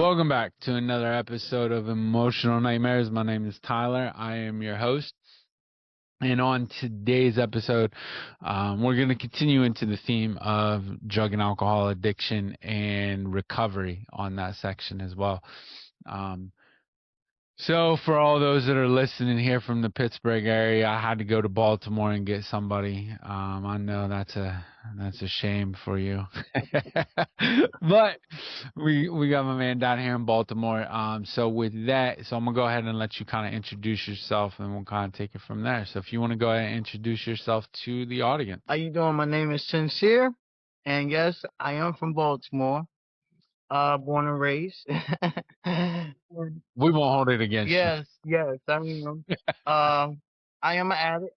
Welcome back to another episode of Emotional Nightmares. My name is Tyler. I am your host. And on today's episode, we're going to continue into the theme of drug and alcohol addiction and recovery on that section as well. So for all those that are listening here from the Pittsburgh area, I had to go to Baltimore and get somebody. I know that's a shame for you, but we got my man down here in Baltimore. So with that, I'm gonna go ahead and let you kind of introduce yourself, and we'll kind of take it from there. So if you want to go ahead and introduce yourself to the audience. How you doing? My name is Syncere, and yes, I am from Baltimore, born and raised. We won't hold it against you. Yes, I am. I am an addict.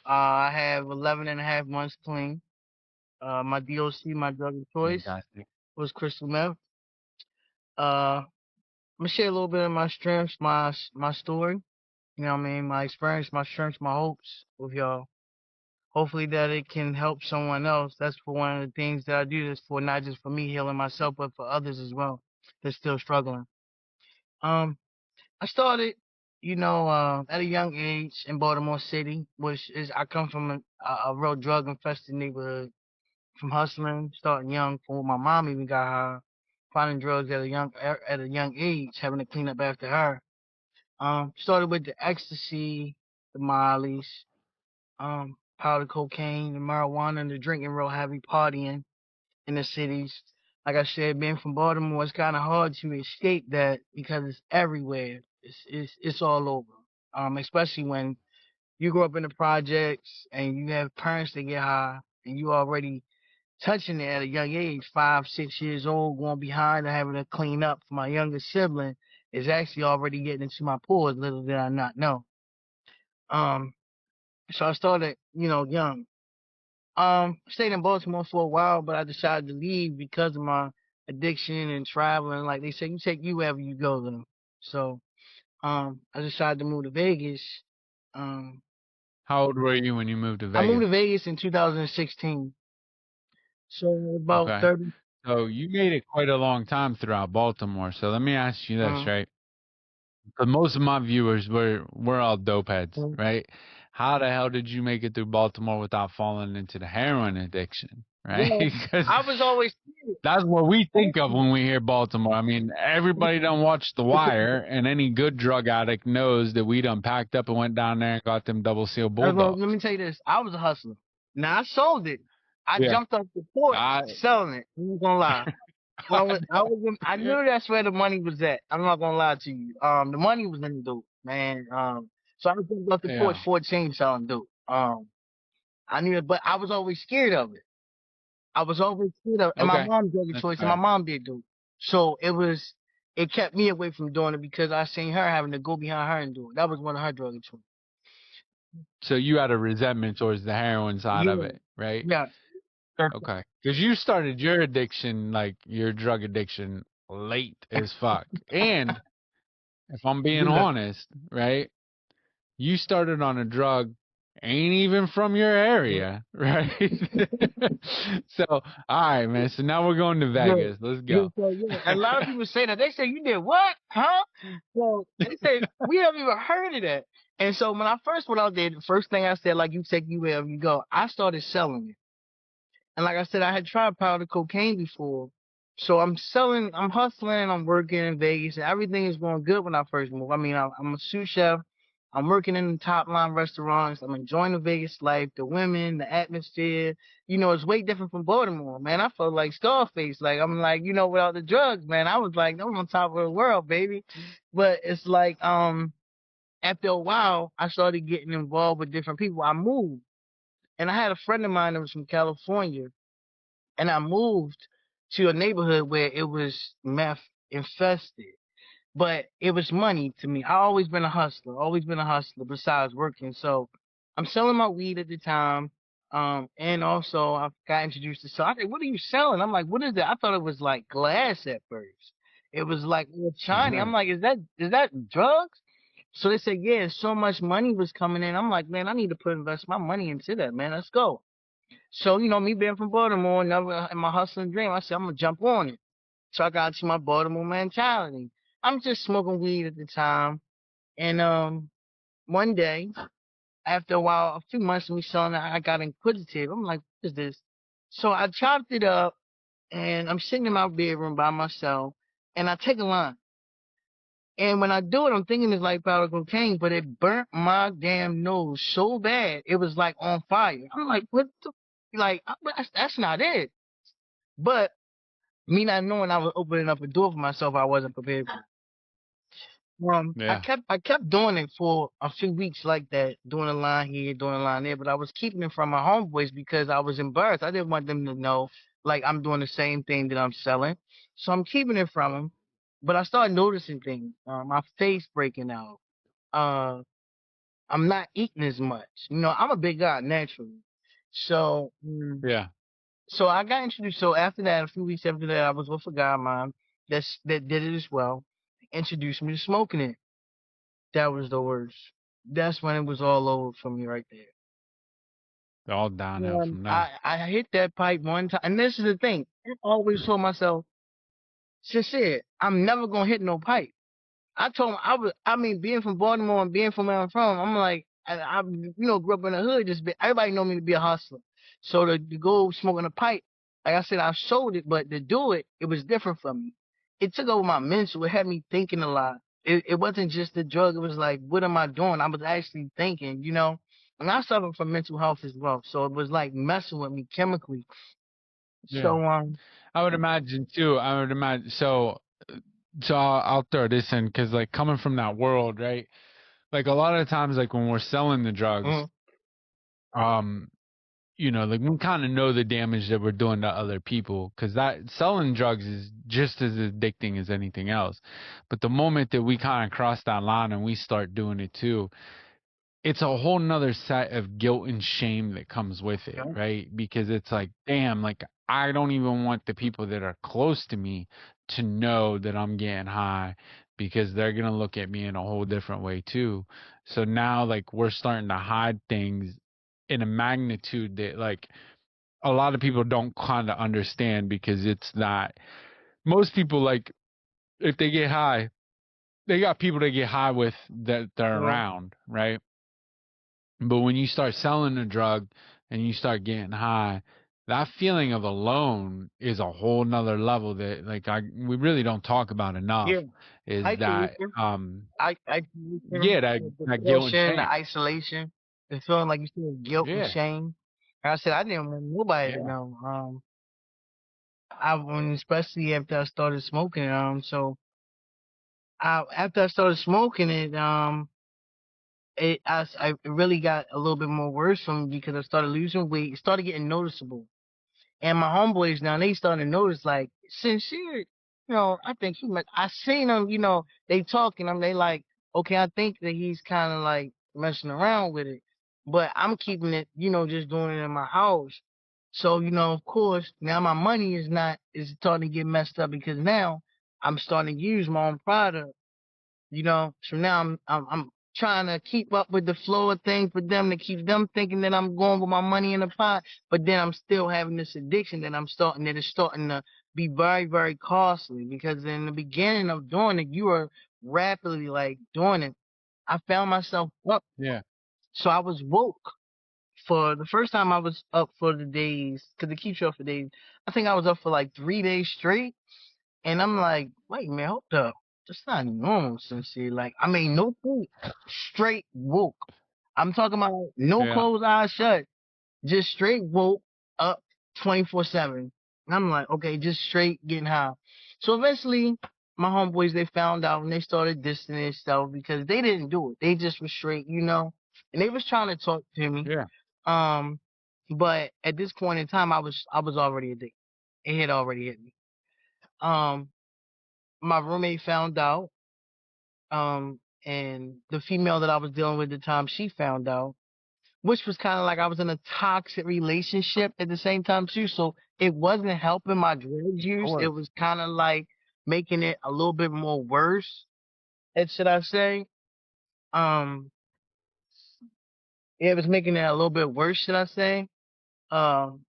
I have 11 and a half months clean. My DOC, my drug of choice, Fantastic. was crystal meth. I'm gonna share a little bit of my strengths, my story. You know what I mean? My experience, my strengths, my hopes with y'all. Hopefully that it can help someone else. That's for one of the things that I do this for, not just for me healing myself, but for others as well that's still struggling. Um, I started, at a young age in Baltimore City, which is I come from a real drug infested neighborhood. From hustling, starting young, from when my mom even got high, finding drugs at a young age, having to clean up after her. Started with the ecstasy, the mollies, powder cocaine, the marijuana, and the drinking real heavy, partying in the cities. Like I said, being from Baltimore, it's kind of hard to escape that because it's everywhere. It's all over. Especially when you grow up in the projects and you have parents that get high and you already touching it at a young age, 5, 6 years old, going behind and having to clean up for my younger sibling is actually already getting into my pores. Little did I not know. Um, so I started, young. Stayed in Baltimore for a while, but I decided to leave because of my addiction and traveling. Like they say, you take you wherever you go, though. So, I decided to move to Vegas. Um, How old were you when you moved to I moved Vegas? to Vegas in 2016. So about Okay. 30. So you made it quite a long time throughout Baltimore. So let me ask you this, Uh, right? But most of my viewers we're all dope heads, uh, right? How the hell did you make it through Baltimore without falling into the heroin addiction, right? well, Because I was always that's what we think of when we hear Baltimore. I mean, everybody done watched The Wire, and any good drug addict knows that we done packed up and went down there and got them double seal Well, bulldogs. let me tell you this. I was a hustler. Now I sold it. I Yeah. jumped off the porch I selling it. I'm not gonna lie. I knew that's where the money was at. I'm not gonna lie to you. The money was in the dope, man. So I jumped off the porch yeah. 14 selling dope. I knew it, but I was always scared of it. I was always scared of, and my Okay. mom drug a That's choice, and my fair. mom did dope. So it kept me away from doing it because I seen her having to go behind her and do it. That was one of her drug of choice. So you had a resentment towards the heroin side of Yeah, it, right? yeah. Okay. Because you started your addiction, like your drug addiction, late as fuck. And if I'm being Yeah. honest, right, you started on a drug ain't even from your area, right? So, all right, man. So now we're going to Yeah. Vegas. Let's Yeah, go. so yeah. And a lot of people say that. They say, you did what? Huh? So they say, we haven't even heard of that. And so when I first went out there, the first thing I said, like, you take you wherever you go, I started selling it. And like I said, I had tried powder cocaine before. So I'm hustling, I'm working in Vegas, and everything is going good when I first moved. I mean, I'm a sous chef. I'm working in the top line restaurants. I'm enjoying the Vegas life, the women, the atmosphere. It's way different from Baltimore, man. I felt like Scarface. Like, I'm like, without the drugs, man, I was like, I'm on top of the world, baby. But it's like, after a while, I started getting involved with different people. I moved. And I had a friend of mine that was from California, and I moved to a neighborhood where it was meth infested. But it was money to me. I always been a hustler, always been a hustler besides working. So I'm selling my weed at the time. And also I got introduced to so I said, what are you selling? I'm like, what is that? I thought it was like glass at first. It was like all shiny. I'm Right. like, is that drugs? So they said, yeah, so much money was coming in. I'm like, man, I need to invest my money into that, man. Let's go. So, me being from Baltimore, never in my hustling dream, I said, I'm gonna jump on it. So I got to my Baltimore mentality. I'm just smoking weed at the time. And one day, after a while, a few months of me selling it, I got inquisitive. I'm like, what is this? So I chopped it up and I'm sitting in my bedroom by myself and I take a line. And when I do it, I'm thinking it's like powder cocaine, but it burnt my damn nose so bad. It was like on fire. I'm like, what the, like, that's not it. But me not knowing I was opening up a door for myself, I wasn't prepared for. Yeah. I kept doing it for a few weeks like that, doing a line here, doing a line there, but I was keeping it from my homeboys because I was embarrassed. I didn't want them to know like I'm doing the same thing that I'm selling. So I'm keeping it from them. But I started noticing things. My face breaking out. Uh, I'm not eating as much. I'm a big guy naturally. So, Yeah. so I got introduced. So after that, a few weeks after that, I was with a guy of mine that did it as well. Introduced me to smoking it. That was the worst. That's when it was all over for me right there. All downhill from there. I hit that pipe one time, and this is the thing. I always told myself, sincere, I'm never gonna hit no pipe. I told him being from Baltimore and being from where I'm from, I'm like, I grew up in the hood. Everybody know me to be a hustler. So to go smoking a pipe, like I said, I showed it, but to do it, it was different for me. It took over my mental. It had me thinking a lot. It wasn't just the drug. It was like, what am I doing? I was actually thinking. And I suffer from mental health as well. So it was like messing with me chemically. Yeah. So, I would imagine too. I would imagine. So I'll throw this in because like coming from that world, right? Like a lot of times, like when we're selling the drugs, mm, um, like we kind of know the damage that we're doing to other people because that selling drugs is just as addicting as anything else. But the moment that we kind of cross that line and we start doing it too, it's a whole nother set of guilt and shame that comes with it, yeah, right? Because it's like, damn, like I don't even want the people that are close to me to know that I'm getting high because they're going to look at me in a whole different way too. So now like we're starting to hide things in a magnitude that like a lot of people don't kind of understand because it's not most people like if they get high, they got people they get high with that they're yeah, around, right? But when you start selling the drug and you start getting high, that feeling of alone is a whole nother level that like we really don't talk about enough yeah. is that Isolation. yeah, Isolation, that the that guilt and depression, the shame. isolation, the feeling like you feel guilt and Yeah. shame. Like I said, I didn't want nobody to Yeah. know. Especially after I started smoking. After I started smoking it, it really got a little bit more worse for me because I started losing weight. It started getting noticeable. And my homeboys now, they starting to notice, like, Syncere, I think I seen them, they talking, they like, okay, I think that he's kind of like messing around with it. But I'm keeping it, just doing it in my house. So, of course, now my money is starting to get messed up because now I'm starting to use my own product. So now I'm trying to keep up with the flow of things for them to keep them thinking that I'm going with my money in the pot, but then I'm still having this addiction that is starting to be very, very costly because in the beginning of doing it, you are rapidly like doing it. I found myself up. Yeah. So I was woke for the first time I was up for the days, because it keeps you up for days. I think I was up for like 3 days straight. And I'm like, wait, man, hold up. That's not normal, Sincere. Like, I mean, no food, straight woke. I'm talking about no Yeah. closed eyes shut, just straight woke up 24/7. And I'm like, okay, just straight getting high. So eventually, my homeboys, they found out and they started distancing themselves because they didn't do it. They just was straight. And they was trying to talk to me. Yeah. Um, but at this point in time, I was already addicted. It had already hit me. Um, my roommate found out, and the female that I was dealing with at the time, she found out, which was kind of like I was in a toxic relationship at the same time too. So it wasn't helping my drug Of use. It course. was kind of like making it a little bit more worse. Should I say? Um, it was making it a little bit worse, should I say? Um,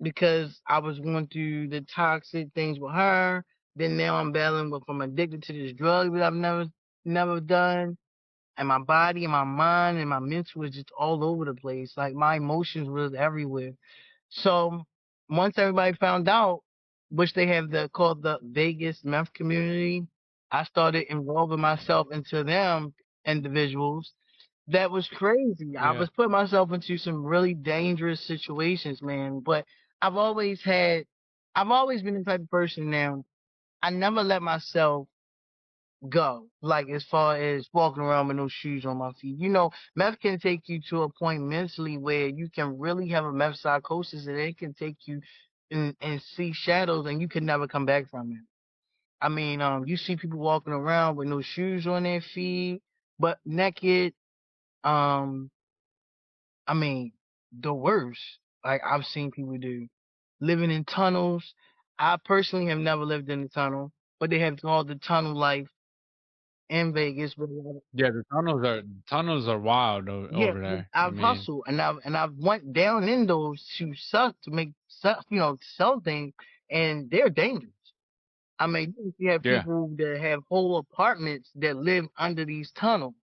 because I was going through the toxic things with her. Then now I'm battling with I'm addicted to this drug that I've never done. And my body and my mind and my mental was just all over the place. Like my emotions was everywhere. So once everybody found out, which they have called the Vegas meth community, I started involving myself into them individuals. That was crazy. I Yeah. was putting myself into some really dangerous situations, man. But I've always had, I've always been the type of person now. I never let myself go. Like as far as walking around with no shoes on my feet. You know, meth can take you to a point mentally where you can really have a meth psychosis and it can take you and see shadows and you can never come back from it. I mean, you see people walking around with no shoes on their feet, but naked. Um, I mean, the worst. Like I've seen people do. Living in tunnels. I personally have never lived in a tunnel, but they have called the tunnel life in Vegas. But Yeah, the tunnels are wild yeah, over there. I I've mean, hustled and I've went down in those to sell to make sell, sell things, and they're dangerous. I mean, you have yeah, people that have whole apartments that live under these tunnels.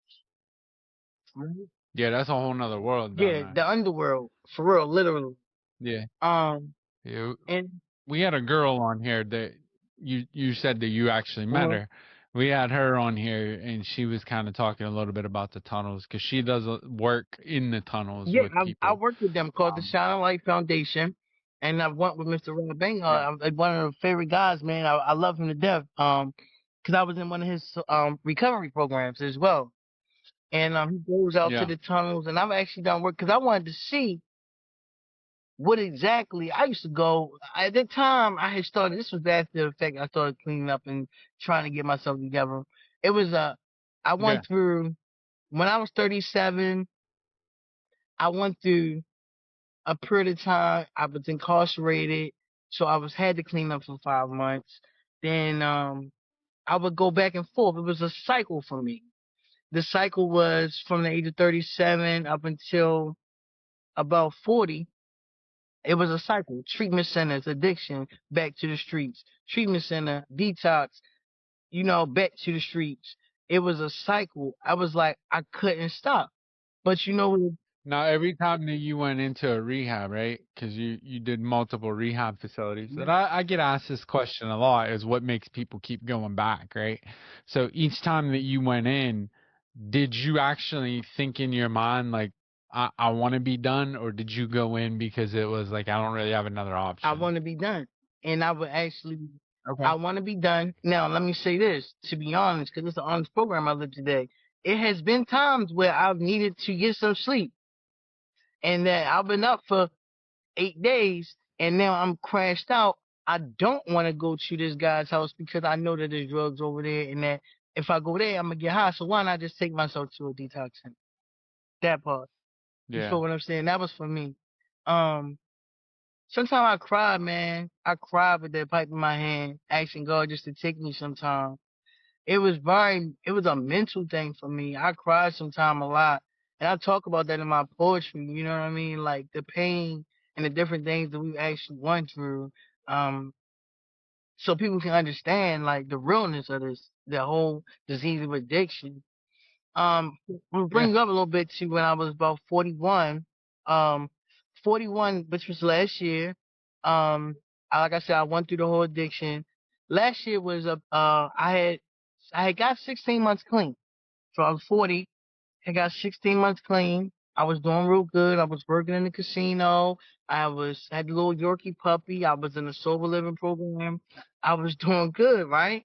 Right? yeah, that's a whole nother world down Yeah, there. the underworld for real, literally. Yeah, Um, yeah. and We had a girl on here that you said that you actually met uh, her. We had her on here, and she was kind of talking a little bit about the tunnels because she does work in the tunnels yeah, with I people. worked with them called the Um, Shining Light Foundation, and I've went with Mr. Rob Bang. yeah, I'm one of the favorite guys, man. I love him to death. Because I was in one of his recovery programs as well, and he goes out to yeah, the tunnels, and I've actually done work because I wanted to see what exactly I used to go at that time. I had started. This was after the fact I started cleaning up and trying to get myself together. It was I yeah. went through when I was 37. I went through a period of time. I was incarcerated, so I was had to clean up for 5 months. Then I would go back and forth. It was a cycle for me. The cycle was from the age of 37 up until about 40. It was a cycle. Treatment centers, addiction, back to the streets. Treatment center, detox, back to the streets. It was a cycle. I was like, I couldn't stop. But Now, every time that you went into a rehab, right? Because you did multiple rehab facilities. That I get asked this question a lot is what makes people keep going back, right? So each time that you went in, did you actually think in your mind like I want to be done, or did you go in because it was like I don't really have another I option? want to be done. And I would actually, Okay. I want to be done. Now, let me say this, to be honest, because it's an honest program I live today. It has been times where I've needed to get some sleep and that I've been up for 8 days and now I'm crashed out. I don't want to go to this guy's house because I know that there's drugs over there and that if I go there, I'm going to get high. So why not just take myself to a detox center? That part. You Yeah. feel what I'm saying? That was for me. Um, Sometimes I cry, man. I cry with that pipe in my hand, asking God just to take me sometime. It was a mental thing for me. I cried sometime a lot. And I talk about that in my poetry, you know what I mean? Like the pain and the different things that we've actually went through. Um, so people can understand like the realness of the whole disease of addiction. We'll Yeah. bring up a little bit to when I was about 41. Um, 41, which was last year. Like I said, I went through the whole addiction. Last year was I had got 16 months clean. So I was 40. I got 16 months clean. I was doing real good. I was working in the casino. Had a little Yorkie puppy. I was in a sober living program. I was doing good, right?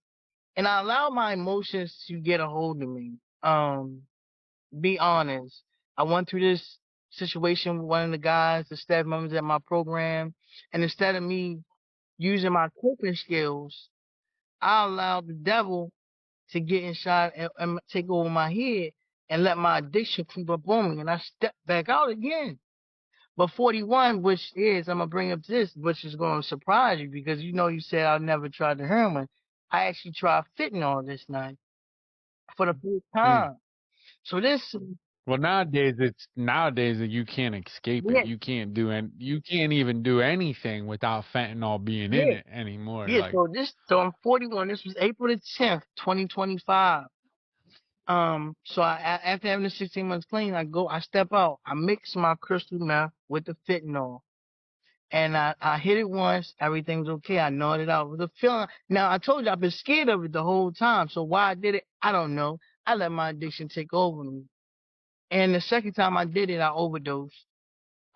And I allowed my emotions to get a hold of me. Be honest. I went through this situation with one of the guys, the staff members at my program, and instead of me using my coping skills, I allowed the devil to get inside and take over my head and let my addiction creep up on me, and I stepped back out again. But 41, which is, I'm gonna bring up this, which is gonna surprise you because you said I never tried the heroin. I actually tried fentanyl this night for the first Mm. time. So this, Well, nowadays that you can't escape it. yeah, You can't even do anything without fentanyl being in yeah, it anymore. yeah. Like, So I'm 41. This was April the 10th, 2025. So after having the 16 months clean, I step out, I mix my crystal meth with the fentanyl. And I hit it once, everything's okay. I gnawed it out. The feeling, now I told you I've been scared of it the whole time. So why I did it, I don't know. I let my addiction take over me. And the second time I did it, I overdosed.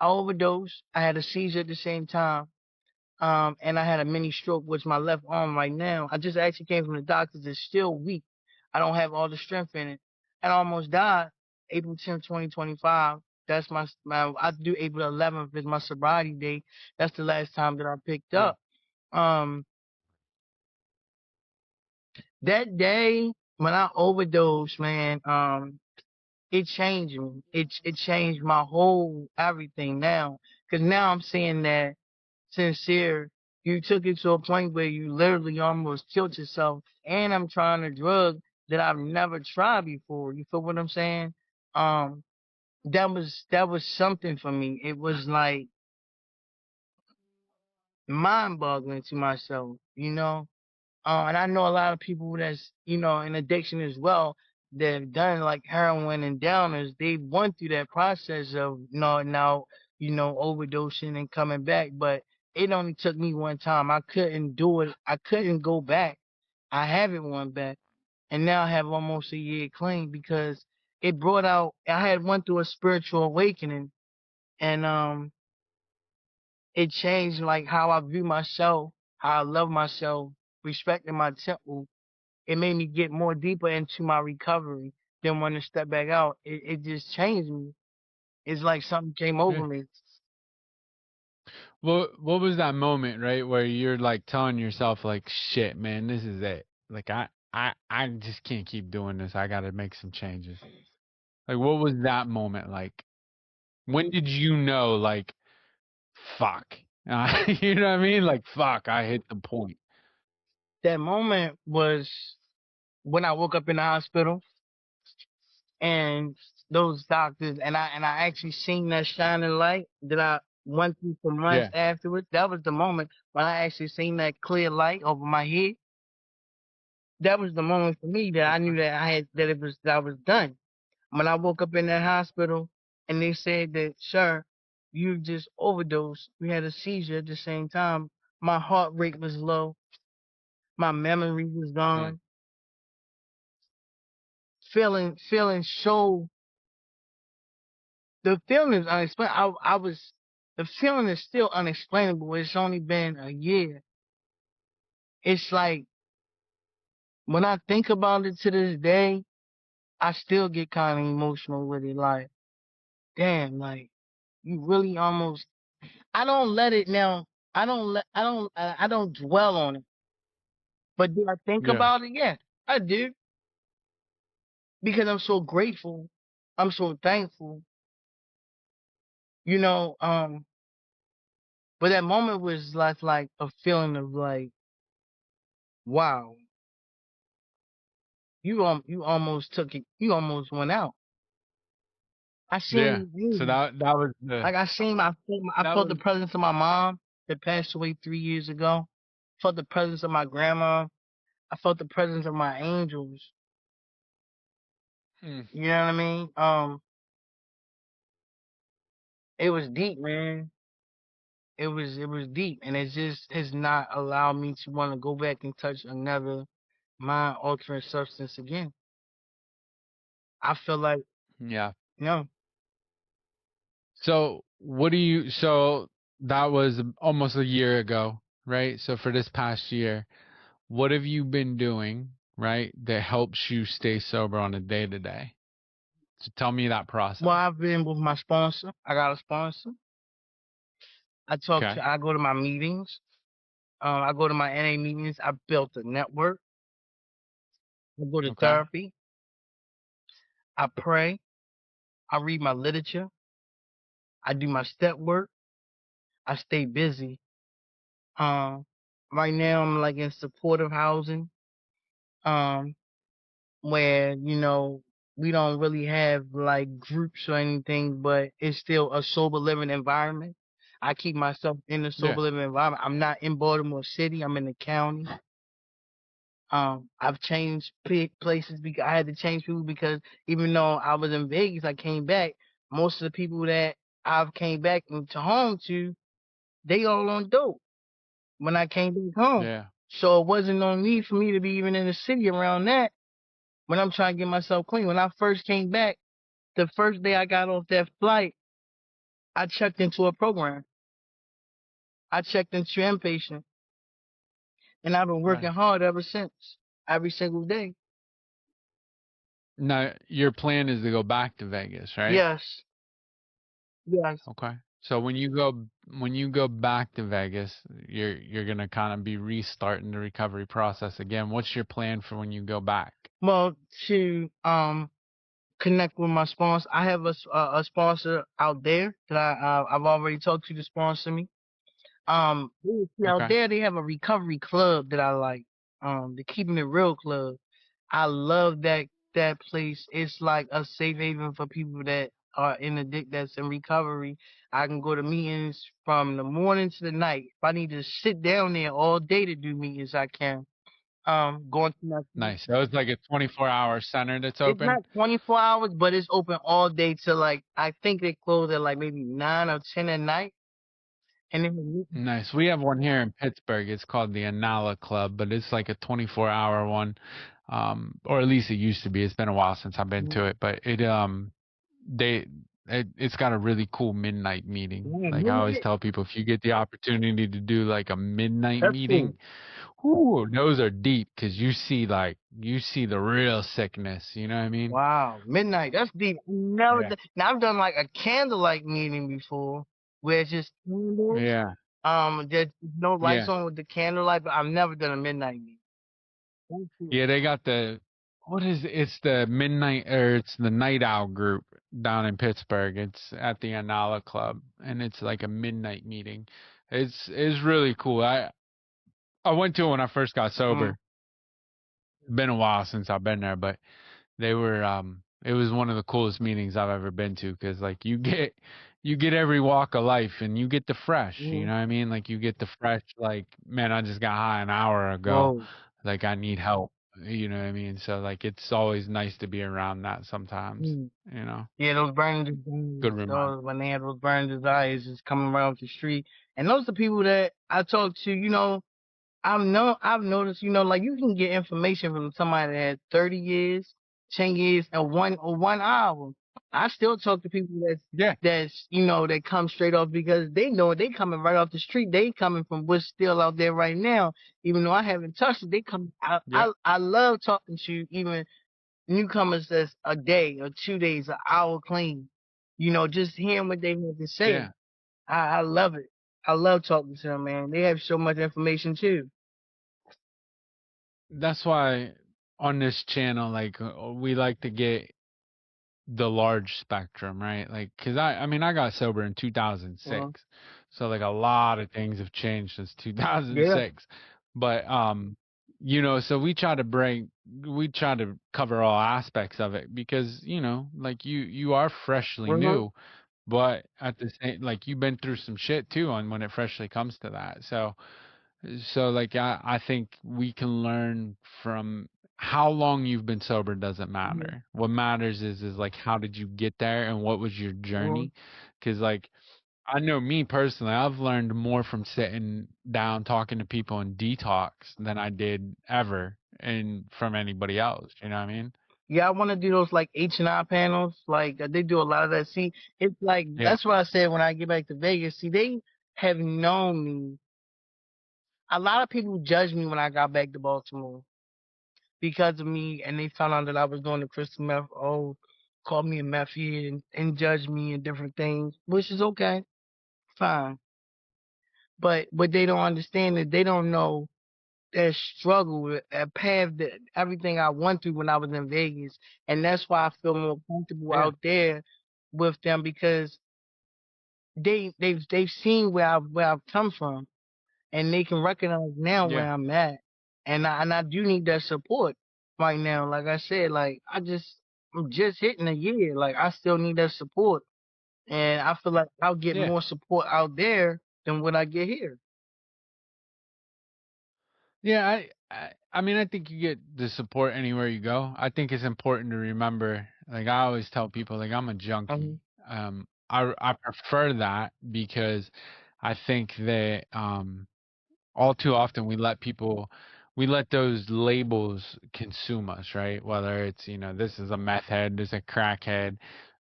I had a seizure at the same time. And I had a mini stroke, which my left arm right now. I just actually came from the doctors. It's still weak. I don't have all the strength in it. And I almost died April 10th, 2025. That's my I do April 11th is my sobriety day. That's the last time that I picked yeah, up. Um, that day when I overdosed, man, it changed me. It changed my whole everything now. Cause now I'm seeing that Syncere, you took it to a point where you literally almost killed yourself. And I'm trying a drug that I've never tried before. You feel what I'm saying? Um, that was something for me. It was like mind boggling to myself, you know? And I know a lot of people that's, in addiction as well, that have done like heroin and downers. They went through that process of now, overdosing and coming back. But it only took me one time. I couldn't do it. I couldn't go back. I haven't went back. And now I have almost a year clean because it brought out, I had went through a spiritual awakening, and it changed like how I view myself, how I love myself, respecting my temple. It made me get more deeper into my recovery than when to step back out. It just changed me. It's like something came yeah. over me. What was that moment, right, where you're like telling yourself like, shit, man, this is it. Like I just can't keep doing this. I got to make some changes. Like, what was that moment like? When did you know, like, fuck? You know what I mean? Like, fuck, I hit the point. That moment was when I woke up in the hospital and those doctors, and I actually seen that shining light that I went through for months Yeah. afterwards. That was the moment when I actually seen that clear light over my head. That was the moment for me that I knew that that I was done. When I woke up in that hospital and they said that, sir, you just overdosed. We had a seizure at the same time. My heart rate was low. My memory was Yeah. gone. Feeling so, the feeling is unexplainable. The feeling is still unexplainable. It's only been a year. It's like, when I think about it to this day, I still get kind of emotional with it. Like, damn, like, you really almost, I don't let it now. I don't dwell on it. But do I think Yeah. about it? Yeah, I do. Because I'm so grateful. I'm so thankful. You know, but that moment was like a feeling of like, wow, you almost took it. You almost went out. I Yeah. seen So you. that was the Like I that felt was the presence of my mom that passed away 3 years ago. Felt the presence of my grandma. I felt the presence of my angels. mm, You know what I mean? It was deep, man. It was deep, and it just has not allowed me to want to go back and touch another mind altering substance again. I feel like, yeah. you know, So that was almost a year ago, right? So for this past year, what have you been doing, right, that helps you stay sober on a day to day? So tell me that well, process. I've been with my sponsor. I got a sponsor. Okay. I go to my meetings. I go to my NA meetings. I built a network. I go to Okay. therapy. I pray. I read my literature. I do my step work. I stay busy. Um, right now I'm like in supportive housing. Um, where, we don't really have like groups or anything, but it's still a sober living environment. I keep myself in the Yeah. sober living environment. I'm not in Baltimore City. I'm in the county. I've changed places because I had to change people because even though I was in Vegas, I came back. Most of the people that I've came back into home to, they all on dope when I came back home. Yeah. So it wasn't no need for me to be even in the city around that when I'm trying to get myself clean. When I first came back, the first day I got off that flight, I checked into a program. I checked into inpatient, and I've been working Nice. hard ever since, every single day. Now, your plan is to go back to Vegas, right? Yes, yes. Okay. So when you go back to Vegas, you're gonna kind of be restarting the recovery process again. What's your plan for when you go back? Well, to connect with my sponsor, I have a sponsor out there that I've already talked to sponsor me. Out Okay. there they have a recovery club that I like. The Keeping It Real Club. I love that place. It's like a safe haven for people that are that's in recovery. I can go to meetings from the morning to the night. If I need to sit down there all day to do meetings, I can. Going to my Nice. So it's like a 24-hour center that's it's open. not 24 hours, but it's open all day till like I think they close at like maybe 9 or 10 at night. And then Nice. We have one here in Pittsburgh. It's called the Anala Club, but it's like a 24-hour one. Or at least it used to be. It's been a while since I've been to it, but they it's got a really cool midnight meeting. Like I always midnight, tell people, if you get the opportunity to do like a midnight that's cool. meeting, whoo, those are deep because you see the real sickness. You know what I mean? Wow, midnight. That's deep. Never Yeah. done. Now I've done like a candlelight meeting before, where it's just candles. Yeah. There's no lights Yeah. on with the candlelight, but I've never done a midnight meeting. That's cool. Yeah, they got it's the midnight or it's the night owl group down in Pittsburgh. It's at the Anala Club and it's like a midnight meeting. It's really cool. I went to it when I first got Mm, sober. It's been a while since I've been there, but it was one of the coolest meetings I've ever been to because like you get every walk of life and you get the fresh, you mm, know what I mean? Like you get the fresh like, man, I just got high an hour ago. whoa. Like I need help. You know what I mean? So like it's always nice to be around that sometimes, Mm. you know. Yeah, those burning desires. Good reminder. Those when they have those burning desires, just coming around the street, and those are people that I talk to. I've noticed, like you can get information from somebody that had 30 years, 10 years, and one hour. I still talk to people Yeah. that come straight off because they know they coming right off the street. They coming from what's still out there right now. Even though I haven't touched it, they come. I Yeah. I, I love talking to even newcomers that's a day or 2 days, an hour clean. Just hearing what they have to say. Yeah. I love it. I love talking to them, man. They have so much information too. That's why on this channel like we like to get the large spectrum, right? Like, cause I mean, I got sober in Uh, 2006. So like a lot of things have changed since yeah. 2006. But, so we try to cover all aspects of it because, like you are freshly Uh-huh. new, but at the same, like you've been through some shit too on when it freshly comes to that. So like I think we can learn from how long you've been sober doesn't Uh-huh. matter. What matters is like how did you get there and what was your Uh-huh. journey? Because like I know me personally, I've learned more from sitting down talking to people in detox than I did ever and from anybody else. You know what I mean? Yeah, I want to do those like H&I panels. Like they do a lot of that. See, it's like Yeah. that's why I said when I get back to Vegas. See, they have known me. A lot of people judged me when I got back to Baltimore because of me, and they found out that I was doing the crystal meth. Oh, called me a meth head and judged me and different things, which is okay, fine. But what they don't understand is they don't know that struggle, that path, that everything I went through when I was in Vegas, and that's why I feel more comfortable Yeah. out there with them because they've seen where I've come from, and they can recognize now where Yeah. I'm at, and I do need that support right now. Like I said, like I just I'm just hitting a year. Like I still need that support, and I feel like I'll get Yeah. more support out there than what I get here. Yeah, I mean, I think you get the support anywhere you go. I think it's important to remember, like I always tell people, like I'm a junkie. Mhm. I prefer that because I think that all too often we let those labels consume us, right? Whether it's, this is a meth head, this is a crackhead.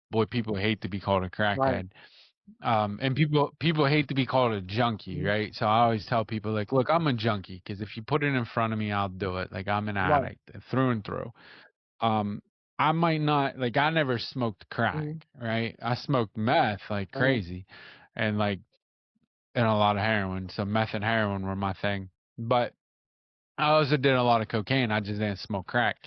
Boy, people hate to be called a Right. crackhead. And people hate to be called a junkie, Mhm. right? So I always tell people, like, look, I'm a junkie because if you put it in front of me, I'll do it. Like I'm an Right. addict through and through. Um, I might not like I never smoked crack, Mhm. right? I smoked meth like Right. crazy, and like and a lot of heroin. So meth and heroin were my thing, but I also did a lot of cocaine. I just didn't smoke crack.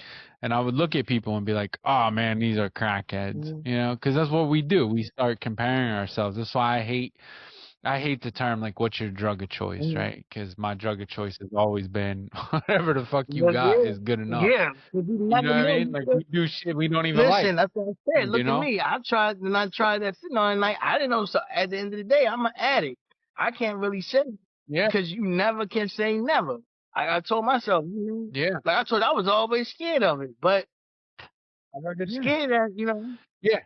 And I would look at people and be like, oh man, these are crackheads, Mhm. because that's what we do. We start comparing ourselves. That's why I hate the term like, what's your drug of choice, Mhm. right? Because my drug of choice has always been whatever the fuck you But got yeah, is good enough. yeah. 'Cause you You know never what I know. mean? You Like could we do shit we don't even like, listen. That's what I said. you Look at know? me. I tried that fentanyl, and like I didn't know. So at the end of the day, I'm an addict. I can't really say Yeah, because you never can say never. I told myself, yeah, like I told, I was always scared of it, but I got yeah, scared that yeah.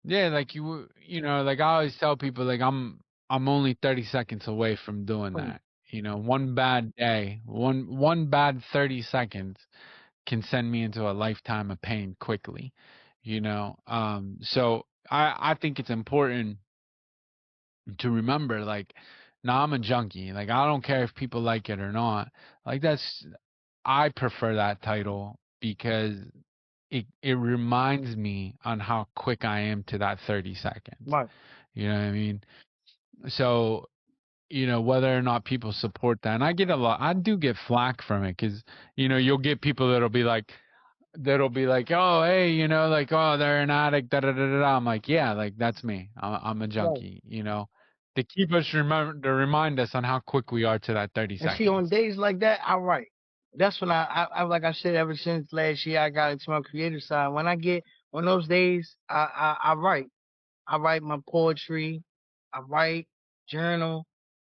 Yeah, like like I always tell people, like I'm only 30 seconds away from doing Right. that. One bad day, one bad 30 seconds can send me into a lifetime of pain quickly. So I think it's important to remember, like, now I'm a junkie. Like I don't care if people like it or not. Like I prefer that title because it reminds me on how quick I am to that 30 seconds. Right. You know what I mean? So, whether or not people support that, and I do get flack from it because, you'll get people that'll be like, oh, hey, like, oh, they're an addict, da da da da. Da. I'm like, yeah, like that's me. I'm a Right. junkie, to keep us to remind us on how quick we are to that 30 And see, on seconds. days like that, I write. That's when I like I said, ever since last year, I got into my creative side. When I get on those days, I write. I write my poetry. I write, journal.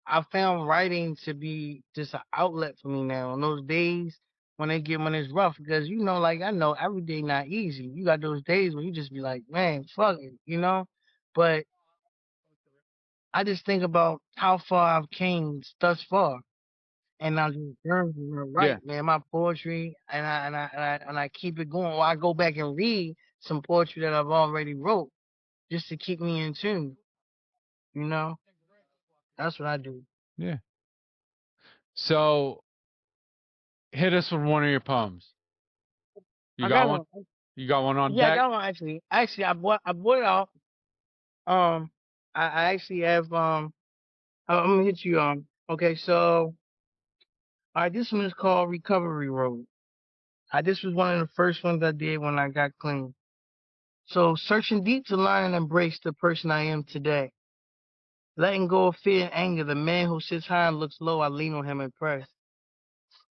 I found writing to be just an outlet for me now. On those days when it's rough, because like I know every day not easy. You got those days when you just be like, man, fuck it. But I just think about how far I've came thus far, and I just learn to Yeah, write, man, my poetry, and I keep it going. Or I go back and read some poetry that I've already wrote just to keep me in tune. You know, that's what I do. yeah. So hit us with one of your poems. You I got got one? one. You got one on Yeah, I deck? got one actually. Actually, I bought it out. Um, I actually have I'm gonna hit you. Okay, so all right, this one is called Recovery Road. This was one of the first ones I did when I got clean. So searching deep to learn and embrace the person I am today. Letting go of fear and anger, the man who sits high and looks low, I lean on him and press.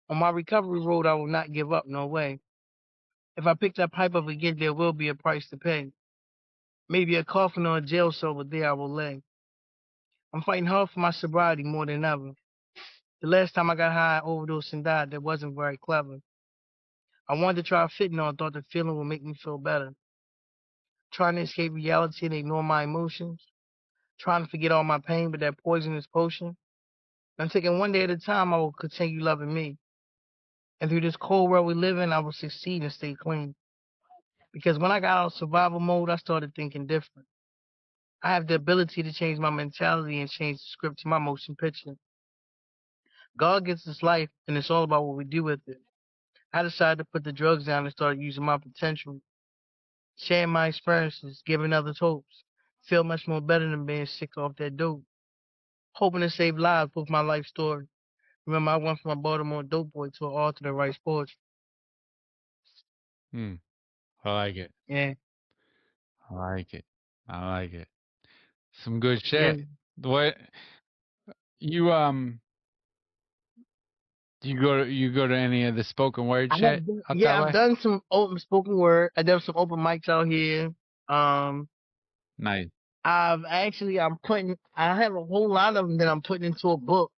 On my recovery road, I will not give up, no way. If I pick that pipe up again, there will be a price to pay. Maybe a coffin or a jail cell, but there I will lay. I'm fighting hard for my sobriety more than ever. The last time I got high, I overdosed and died. That wasn't very clever. I wanted to try fentanyl and thought the feeling would make me feel better. Trying to escape reality and ignore my emotions. Trying to forget all my pain, but that poisonous potion. I'm taking one day at a time, I will continue loving me. And through this cold world we live in, I will succeed and stay clean. Because when I got out of survival mode, I started thinking different. I have the ability to change my mentality and change the script to my motion picture. God gives us life, and it's all about what we do with it. I decided to put the drugs down and start using my potential, sharing my experiences, giving others hopes. Feel much more better than being sick off that dope. Hoping to save lives with my life story. Remember, I went from a Baltimore dope boy to an alternate rights poetry. Hmm. I like it. Yeah, I like it. I like it. Some good yeah. shit. What you Do you go to any of the spoken word I have shit done, out that yeah, I've way? done some open spoken word. I done some open mics out here. Um, Nice, I have a whole lot of them that I'm putting into a book.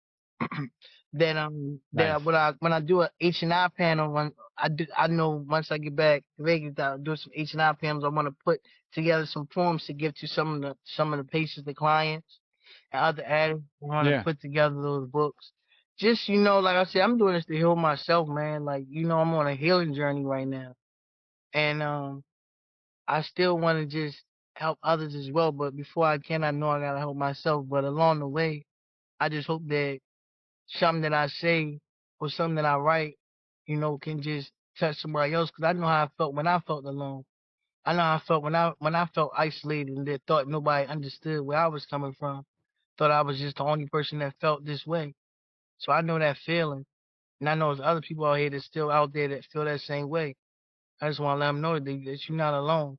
nice. When I do a H&I panel, I know once I get back to Vegas, I'll do some H&I panels. I want to put together some forms to give to some of the patients, the clients, and other addicts. I want to Yeah, put together those books. Just, like I said, I'm doing this to heal myself, man. Like, I'm on a healing journey right now. And I still want to just help others as well. But before I can, I know I gotta help myself. But along the way, I just hope that something that I say or something that I write, can just touch somebody else. Because I know how I felt when I felt alone. I know how I felt when I felt isolated and that thought nobody understood where I was coming from. Thought I was just the only person that felt this way. So I know that feeling, and I know there's other people out here that's still out there that feel that same way. I just want to let them know that you're not alone.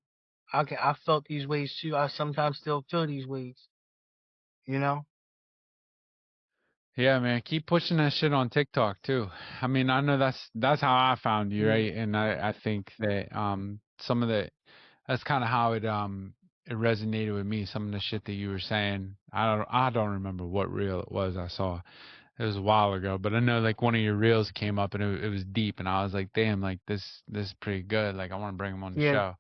I felt these ways too. I sometimes still feel these ways. You know. yeah, man. Keep pushing that shit on TikTok too. I mean, I know that's how I found you, Yeah. right? And I think that some of the that's kind of how it resonated with me. Some of the shit that you were saying. I don't remember what reel it was I saw. It was a while ago, but I know like one of your reels came up and it was deep, and I was like, damn, like this is pretty good. Like I want to bring him on the Yeah. show.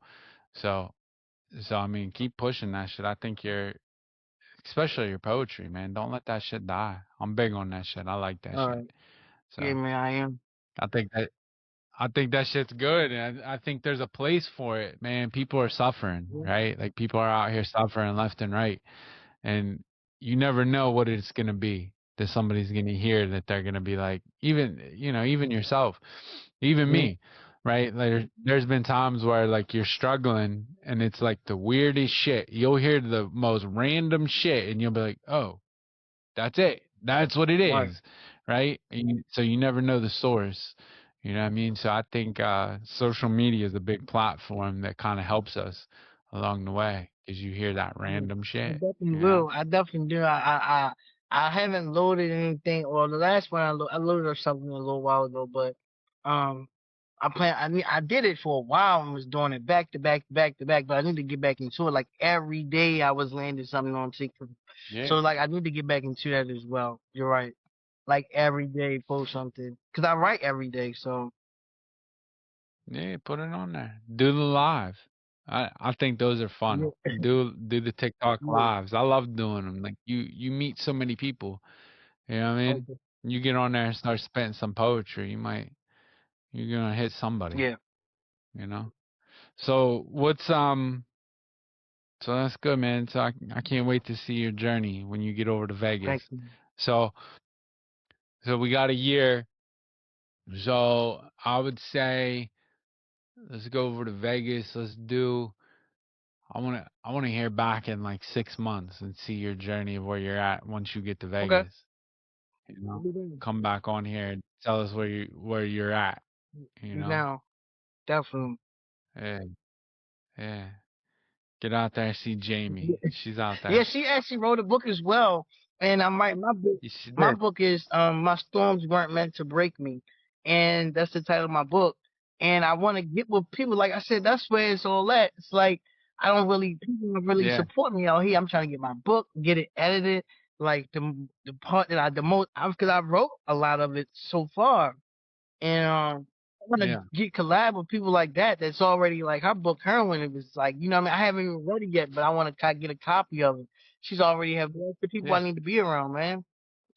So so I mean, keep pushing that shit. I think especially your poetry, man. Don't let that shit die. I'm big on that shit. I like that All shit. right. Yeah, So man. I am. I think that I think that shit's good, and I think there's a place for it, man. People are suffering, Yeah. right? Like people are out here suffering left and right, and you never know what it's gonna be that somebody's gonna hear that they're gonna be like, even yourself, even Yeah. me, right? Like there's been times where like you're struggling, and it's like the weirdest shit. You'll hear the most random shit, and you'll be like, oh, that's it. That's what it Right. is, right? So you never know the source. You know what I mean? So I think social media is a big platform that kind of helps us along the way because you hear that Yeah. random I shit. definitely You know? will. I definitely do. I haven't loaded anything, or the last one I loaded or something a little while ago, but um, I did it for a while and was doing it back to back to back to back, but I need to get back into it. Like every day I was landing something on TikTok. So Yeah, like I need to get back into that as well. You're right. Like every day post something. Cause I write every day, so yeah. Put it on there. Do the live. I think those are fun. yeah, Do the TikTok yeah. lives. I love doing them. Like you meet so many people. You know what I mean? Okay. You get on there and start spitting some poetry. You're gonna hit somebody. Yeah. You know. So so that's good, man. So I can't wait to see your journey when you get over to Vegas. Thank you. So so we got a year. So I would say let's go over to Vegas. I wanna hear back in like 6 months and see your journey of where you're at once you get to Okay. Vegas. You I'll know? be there. Come back on here and tell us where you're at, you Be know? down. Definitely. Yeah, yeah. Get out there and see Jamie. She's out Yeah, there. she actually wrote a book as well, and I'm writing my book. Yes, she My did. book is My Storms Weren't Meant to Break Me, and that's the title of my book. And I want to get with people. Like I said, that's where it's all at. It's like I don't really people don't really Yeah, support me out here. I'm trying to get my book, get it edited. Like the part that I the most, because I wrote a lot of it so far, and I want to yeah, get collab with people like that. That's already like her book heroin. It was like what I mean. I haven't even read it yet, but I want to get a copy of it. She's already have that's the people I yeah, need to be around, man.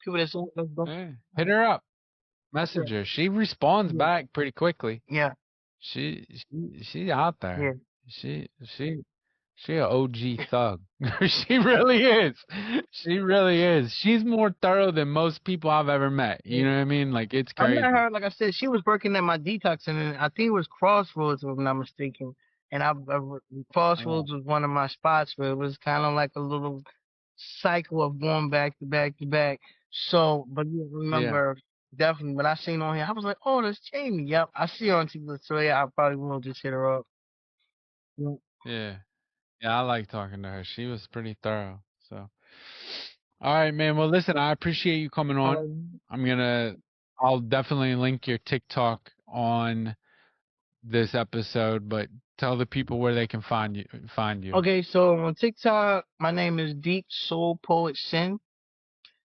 People that's going. yeah. Hit her up. Yeah, Message her. She responds yeah, back pretty quickly. yeah, She's out yeah. there. She she she a OG thug. She really is. She really is. She's more thorough than most people I've ever met. Yeah. You know what I mean? Like it's I met crazy. her, like I said, she was working at my detox, and I think it was Crossroads, if I'm not mistaken. And Oh, Crossroads was one of my spots where it was kind of like a little cycle of going back to back to back. So, but you yeah, remember definitely when I seen on here, I was like, oh, that's Jamie. Yep, I see her on TV. So yeah, I probably will just hit her up. Yeah. yeah, yeah. I like talking to her. She was pretty thorough. So, all right, man. Well, listen, I appreciate you coming on. Um, I'm gonna I'll definitely link your TikTok on this episode, but tell the people where they can find you. Find you. Okay, so on TikTok, my name is Deep Soul Poet Sin.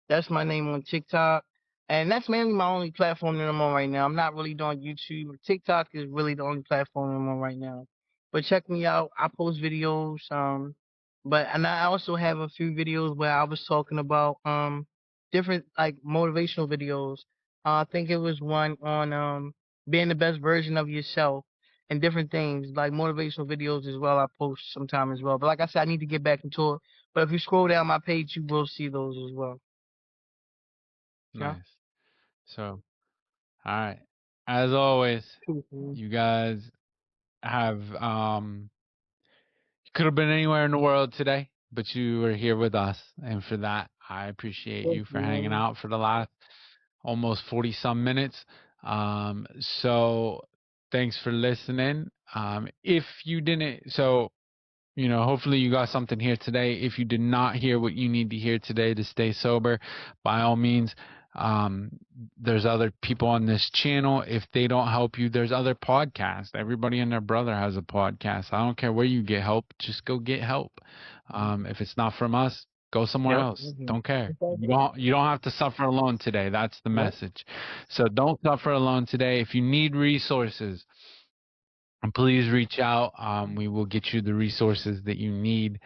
That's my name on TikTok. And that's mainly my only platform that I'm on right now. I'm not really doing YouTube. TikTok is really the only platform I'm on right now. But check me out. I post videos. And I also have a few videos where I was talking about different like motivational videos. I think it was one on being the best version of yourself and different things like motivational videos as well. I post sometime as well. But like I said, I need to get back into it. But if you scroll down my page, you will see those as well. Yeah. Nice. So, all right. As always, Cool. you guys have you could have been anywhere in the world today, but you were here with us, and for that, I appreciate Thank you for hanging you. out for the last almost 40 some minutes. So thanks for listening. If you didn't, so hopefully you got something here today. If you did not hear what you need to hear today to stay sober, by all means, um, there's other people on this channel. If they don't help you, there's other podcasts. Everybody and their brother has a podcast. I don't care where you get help, just go get help. If it's not from us, go somewhere Yep. else. Mhm. Don't care. You Exactly. don't you don't have to suffer alone today. That's the Yep. message. So don't suffer alone today. If you need resources, and please reach out. We will get you the resources that you need,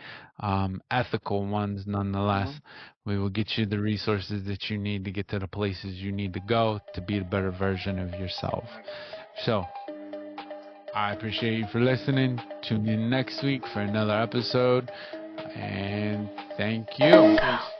ethical ones nonetheless. Mhm. We will get you the resources that you need to get to the places you need to go to be a better version of yourself. Right. So, I appreciate you for listening. Tune in next week for another episode. And thank you. Peace.